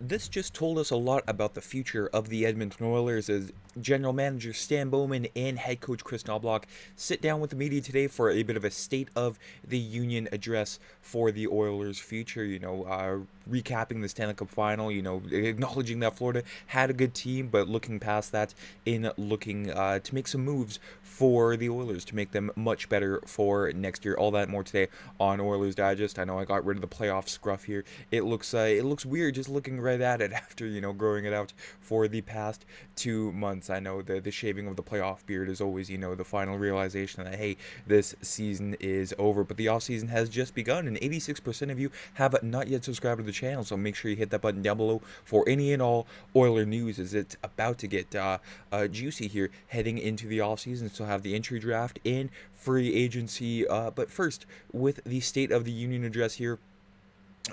This just told us a lot about the future of the Edmonton Oilers as general manager Stan Bowman and head coach Kris Knoblauch sit down with the media today for a bit of a state of the union address for the Oilers' future. Recapping the Stanley Cup final, acknowledging that Florida had a good team, but looking past that in looking to make some moves for the Oilers to make them much better for next year. All that and more today on Oilers Digest. I know I got rid of the playoff scruff here. It looks weird just looking right at it after growing it out for the past 2 months. I know the shaving of the playoff beard is always the final realization that hey, this season is over, but the off season has just begun, and 86% of you have not yet subscribed to the channel. So make sure you hit that button down below for any and all Oiler news, as it's about to get juicy here heading into the off season. So have the entry draft and free agency. But first, with the State of the Union address here,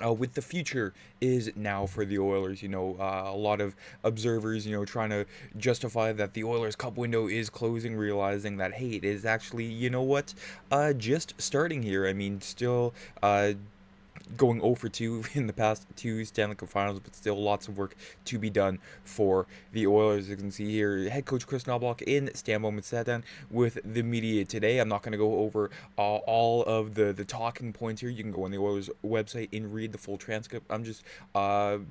with the future is now for the Oilers. A lot of observers, trying to justify that the Oilers Cup window is closing, realizing that, hey, it is actually, just starting here. I mean, still, going 0 for 2 in the past two Stanley Cup Finals, but still lots of work to be done for the Oilers. As you can see here, head coach Kris Knoblauch and Stan Bowman sat down with the media today. I'm not going to go over all of the talking points here. You can go on the Oilers website and read the full transcript. I'm just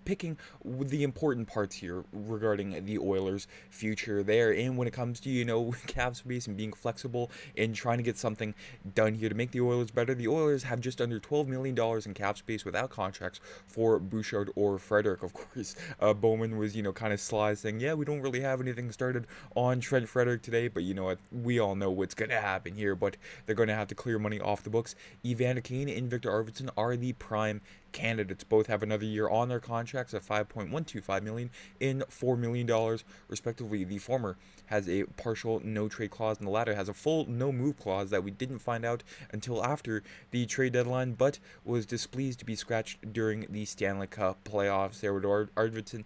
picking the important parts here regarding the Oilers' future there. And when it comes to, cap space and being flexible and trying to get something done here to make the Oilers better, the Oilers have just under $12 million in cap space without contracts for Bouchard or Frederick. Of course, Bowman was, kind of sly, saying, yeah, we don't really have anything started on Trent Frederick today, but you know what? We all know what's going to happen here, but they're going to have to clear money off the books. Evander Kane and Victor Arvidsson are the prime candidates. Both have another year on their contracts at $5.125 million and $4 million respectively. The former has a partial no trade clause, and the latter has a full no move clause that we didn't find out until after the trade deadline, but was displeased to be scratched during the Stanley Cup playoffs. There with Arvidsson.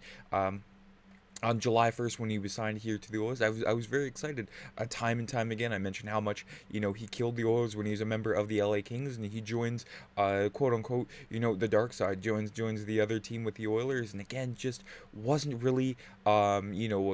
On July 1st, when he was signed here to the Oilers, I was very excited. Time and time again, I mentioned how much he killed the Oilers when he was a member of the LA Kings, and he joins quote unquote the dark side, joins the other team with the Oilers, and again just wasn't really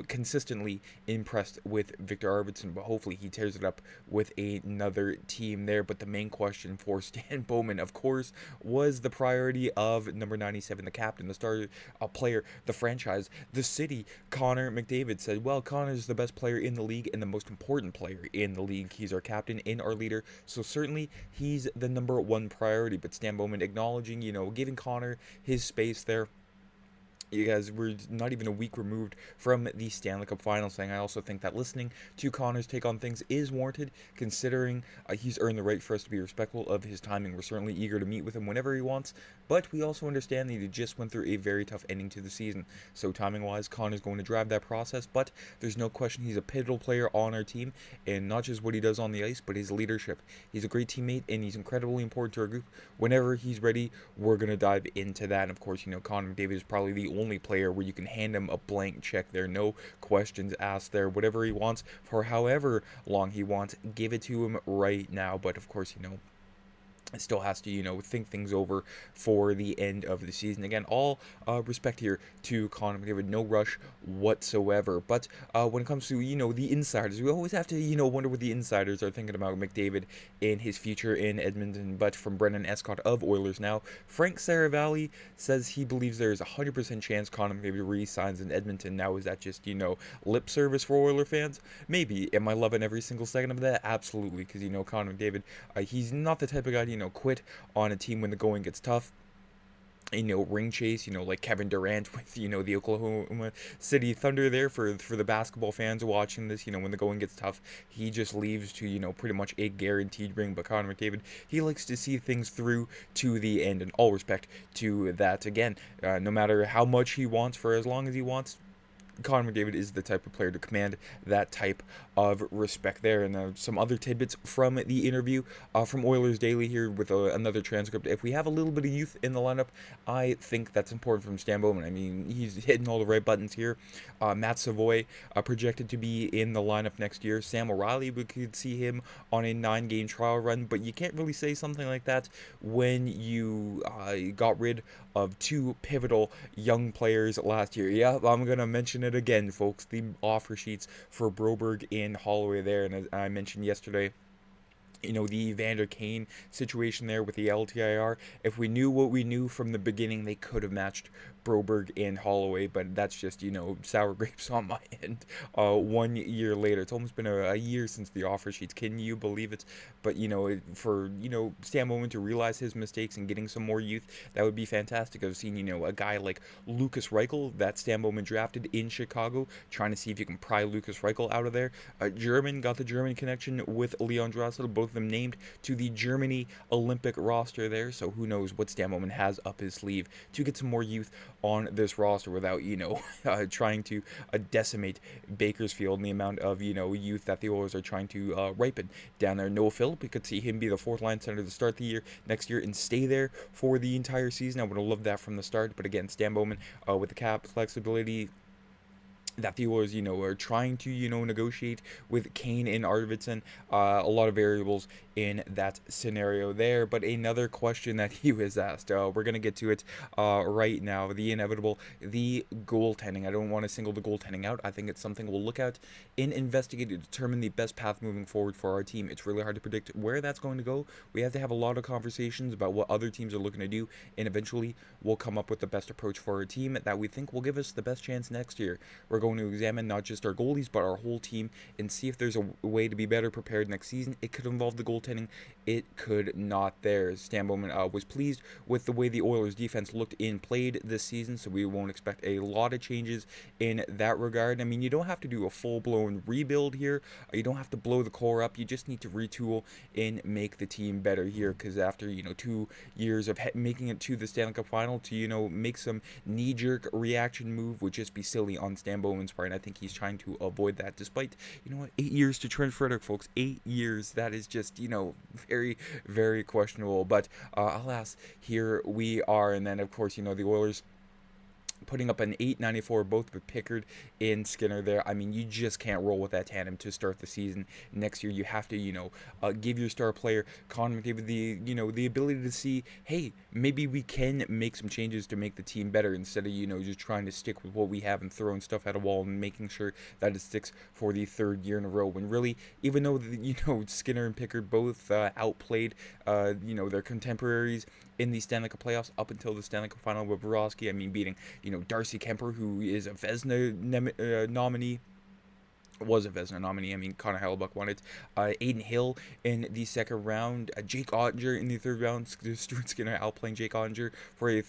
consistently impressed with Victor Arvidsson. But hopefully he tears it up with another team there. But the main question for Stan Bowman, of course, was the priority of number 97, the captain, the star player, the franchise, the city. Connor McDavid said, well, Connor's the best player in the league and the most important player in the league. He's our captain and our leader, so certainly he's the number one priority. But Stan Bowman acknowledging, giving Connor his space there. You guys, we're not even a week removed from the Stanley Cup Finals, saying I also think that listening to Connor's take on things is warranted, considering he's earned the right for us to be respectful of his timing. We're certainly eager to meet with him whenever he wants, but we also understand that he just went through a very tough ending to the season. So timing-wise, Connor's going to drive that process, but there's no question he's a pivotal player on our team, and not just what he does on the ice, but his leadership. He's a great teammate, and he's incredibly important to our group. Whenever he's ready, we're going to dive into that. And of course, Connor McDavid is probably the only player where you can hand him a blank check there, no questions asked there. Whatever he wants for however long he wants, give it to him right now. But of course, it still has to, think things over for the end of the season. Again, all respect here to Connor McDavid, no rush whatsoever. But when it comes to, the insiders, we always have to, wonder what the insiders are thinking about McDavid and his future in Edmonton. But from Brendan Escott of Oilers Now, Frank Saravalli says he believes there is a 100% chance Connor McDavid re-signs in Edmonton. Now, is that just, lip service for Oiler fans? Maybe. Am I loving every single second of that? Absolutely, because, Connor McDavid, he's not the type of guy to, quit on a team when the going gets tough. Ring chase, like Kevin Durant with, the Oklahoma City Thunder there for the basketball fans watching this, when the going gets tough, he just leaves to, pretty much a guaranteed ring. But Connor McDavid, he likes to see things through to the end, and all respect to that. Again, no matter how much he wants for as long as he wants, Connor McDavid is the type of player to command that type of respect there. And some other tidbits from the interview from Oilers Daily here with another transcript. If we have a little bit of youth in the lineup, I think that's important from Stan Bowman. I mean, he's hitting all the right buttons here. Matt Savoy projected to be in the lineup next year. Sam O'Reilly, we could see him on a 9-game trial run, but you can't really say something like that when you got rid of two pivotal young players last year. Yeah, I'm going to mention it again, folks. The offer sheets for Broberg and Holloway there, and as I mentioned yesterday, the Evander Kane situation there with the LTIR. If we knew what we knew from the beginning, they could have matched Broberg and Holloway, but that's just, sour grapes on my end. 1 year later, it's almost been a year since the offer sheets. Can you believe it? But, for, Stan Bowman to realize his mistakes and getting some more youth, that would be fantastic. I've seen, a guy like Lucas Reichel that Stan Bowman drafted in Chicago, trying to see if you can pry Lucas Reichel out of there. German, got the German connection with Leon Draisaitl, both of them named to the Germany Olympic roster there, so who knows what Stan Bowman has up his sleeve to get some more youth on this roster without, trying to decimate Bakersfield and the amount of, youth that the Oilers are trying to ripen down there. Noah Phillip, we could see him be the fourth line center to start the year next year and stay there for the entire season. I would have loved that from the start, but again, Stan Bowman with the cap flexibility that the Oilers, are trying to, negotiate with Kane and Arvidsson. A lot of variables in that scenario there. But another question that he was asked, we're going to get to it right now, the inevitable, the goaltending. I don't want to single the goaltending out. I think it's something we'll look at and investigate to determine the best path moving forward for our team. It's really hard to predict where that's going to go. We have to have a lot of conversations about what other teams are looking to do, and eventually we'll come up with the best approach for our team that we think will give us the best chance next year. We're going to examine not just our goalies, but our whole team and see if there's a way to be better prepared next season. It could involve the goaltending. It could not there. Stan Bowman was pleased with the way the Oilers defense looked and played this season, so we won't expect a lot of changes in that regard. I mean, you don't have to do a full-blown rebuild here. You don't have to blow the core up. You just need to retool and make the team better here, because after, 2 years of making it to the Stanley Cup final, to, make some knee-jerk reaction move would just be silly on Stan Bowman's part, and I think he's trying to avoid that, despite, 8 years to Trent Frederick, folks. 8 years. That is just, very, very questionable. But alas, here we are. And then, of course, the Oilers putting up an 894 both with Pickard and Skinner there. I mean, you just can't roll with that tandem to start the season. Next year, you have to, give your star player, Connor McDavid, the ability to see, hey, maybe we can make some changes to make the team better instead of, just trying to stick with what we have and throwing stuff at a wall and making sure that it sticks for the third year in a row. When really, even though, Skinner and Pickard both outplayed, their contemporaries in the Stanley Cup playoffs up until the Stanley Cup final with Borowski, I mean, beating, Darcy Kemper, who is a Vezina nominee, was a Vezina nominee. I mean, Connor Hellebuck won it. Aiden Hill in the second round. Jake Ottinger in the third round. Stuart Skinner outplaying Jake Ottinger for a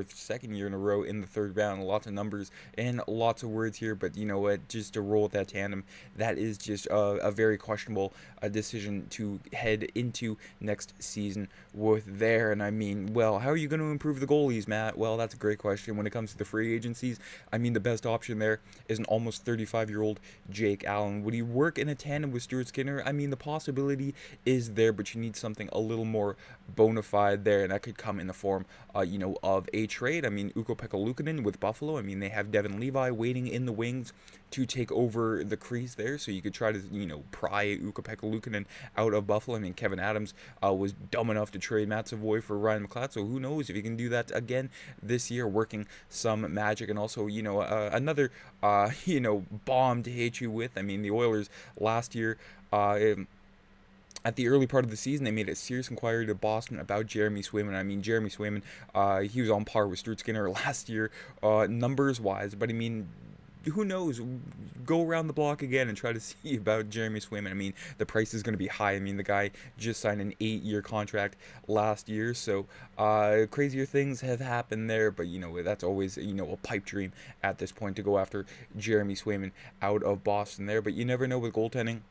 second year in a row in the third round. Lots of numbers and lots of words here, but you know what? Just to roll with that tandem, that is just a very questionable decision to head into next season with there. And I mean, well, how are you going to improve the goalies, Matt? Well, that's a great question. When it comes to the free agencies, I mean, the best option there is an almost 35-year-old Jake Allen. Would he work in a tandem with Stuart Skinner? I mean, the possibility is there, but you need something a little more bona fide there, and that could come in the form, of a trade. I mean, Ukko-Pekka Luukkonen with Buffalo. I mean, they have Devin Levi waiting in the wings to take over the crease there, so you could try to, pry Ukko-Pekka Luukkonen out of Buffalo. I mean, Kevin Adams was dumb enough to trade Matt Savoy for Ryan McLeod, so who knows if he can do that again this year, working some magic. And also, another, bomb to hit you with. I mean, the Oilers last year, at the early part of the season, they made a serious inquiry to Boston about Jeremy Swayman. I mean, Jeremy Swayman, he was on par with Stuart Skinner last year, numbers-wise. But, I mean, who knows? Go around the block again and try to see about Jeremy Swayman. I mean, the price is going to be high. I mean, the guy just signed an 8-year contract last year. So, crazier things have happened there. But, that's always, a pipe dream at this point to go after Jeremy Swayman out of Boston there. But you never know with goaltending.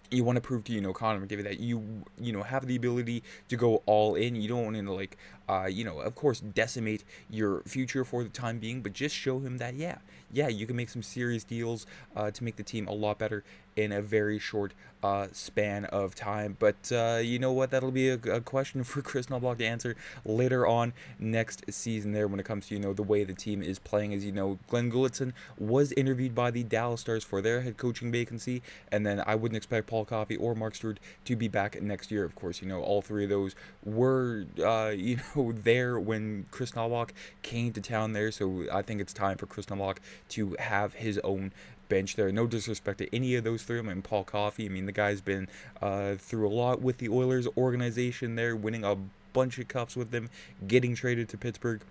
You want to prove to, Connor McDavid that you have the ability to go all in. You don't want to, of course, decimate your future for the time being, but just show him that, yeah, you can make some serious deals to make the team a lot better in a very short span of time. But you know what? That'll be a question for Kris Knoblauch to answer later on next season there when it comes to, the way the team is playing. As you know, Glenn Gulletson was interviewed by the Dallas Stars for their head coaching vacancy, and then I wouldn't expect Paul Coffey or Mark Stewart to be back next year. Of course, all three of those were, there when Kris Knoblauch came to town there, so I think it's time for Kris Knoblauch to have his own bench there. No disrespect to any of those three. I mean, Paul Coffey, the guy's been through a lot with the Oilers organization there, winning a bunch of cups with them, getting traded to Pittsburgh,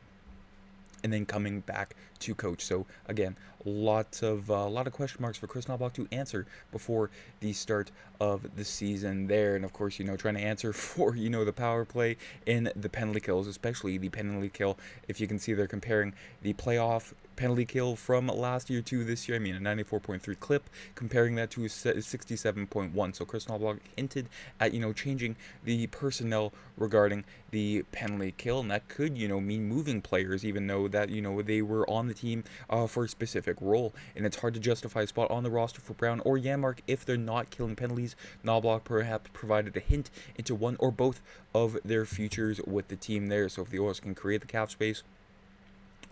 and then coming back to coach. So again, a lot of question marks for Kris Knoblauch to answer before the start of the season there. And of course, trying to answer for the power play and the penalty kills, especially the penalty kill. If you can see, they're comparing the playoff penalty kill from last year to this year. A 94.3 clip, comparing that to a 67.1. So Kris Knoblauch hinted at changing the personnel regarding the penalty kill, and that could mean moving players, even though that they were on the team for a specific role, and it's hard to justify a spot on the roster for Brown or Janmark if they're not killing penalties. Knoblauch perhaps provided a hint into one or both of their futures with the team there. So if the Oilers can create the cap space,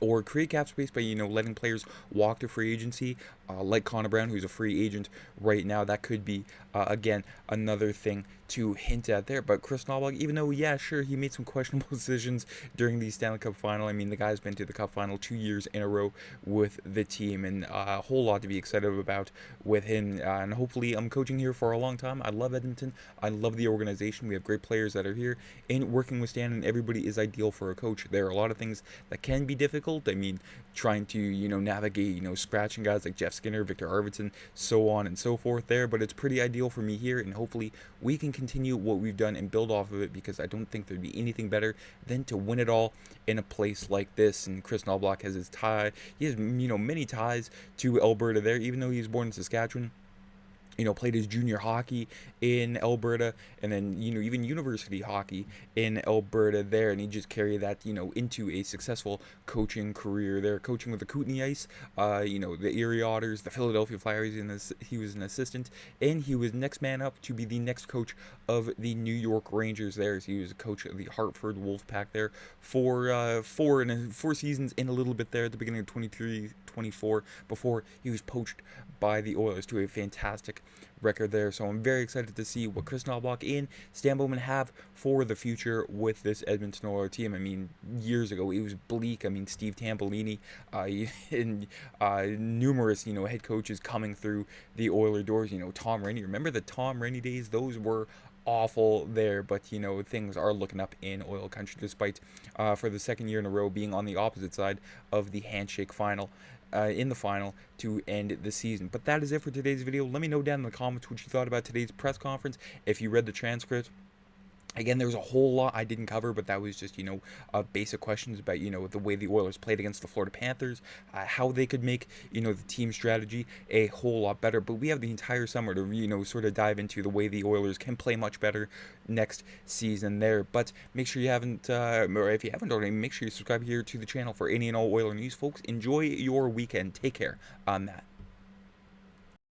or create cap space by letting players walk to free agency, like Connor Brown, who's a free agent right now, that could be again another thing to hint at there. But Kris Knoblauch, even though sure, he made some questionable decisions during the Stanley Cup final, the guy's been to the Cup final 2 years in a row with the team, and a whole lot to be excited about with him. And hopefully, I'm coaching here for a long time. I love Edmonton. I love the organization. We have great players that are here, and working with Stan and everybody is ideal for a coach. There are a lot of things that can be difficult. Trying to navigate scratching guys like Jeff Skinner, Victor Arvidsson, so on and so forth there, but it's pretty ideal for me here, and hopefully we can continue what we've done and build off of it, because I don't think there'd be anything better than to win it all in a place like this. And Kris Knoblauch has his tie, he has many ties to Alberta there, even though he was born in Saskatchewan. Played his junior hockey in Alberta, and then, even university hockey in Alberta there, and he just carried that, into a successful coaching career there, coaching with the Kootenay Ice, the Erie Otters, the Philadelphia Flyers, and he was an assistant, and he was next man up to be the next coach of the New York Rangers there. So he was a coach of the Hartford Wolfpack there for 4 seasons and a little bit there at the beginning of 23-24, before he was poached by the Oilers to a fantastic record there. So I'm very excited to see what Kris Knoblauch and Stan Bowman have for the future with this Edmonton Oilers team. Years ago it was bleak. Steve Tampolini and numerous head coaches coming through the Oilers doors. Tom Rainey. Remember the Tom Rainey days? Those were awful there, but things are looking up in Oil Country, despite for the second year in a row being on the opposite side of the handshake final. In the final to end the season. But that is it for today's video. Let me know down in the comments what you thought about today's press conference. If you read the transcript, again, there was a whole lot I didn't cover, but that was just, basic questions about, the way the Oilers played against the Florida Panthers, how they could make, the team strategy a whole lot better. But we have the entire summer to, sort of dive into the way the Oilers can play much better next season there. But make sure you haven't, or if you haven't already, make sure you subscribe here to the channel for any and all Oiler news, folks. Enjoy your weekend. Take care. I'm Matt.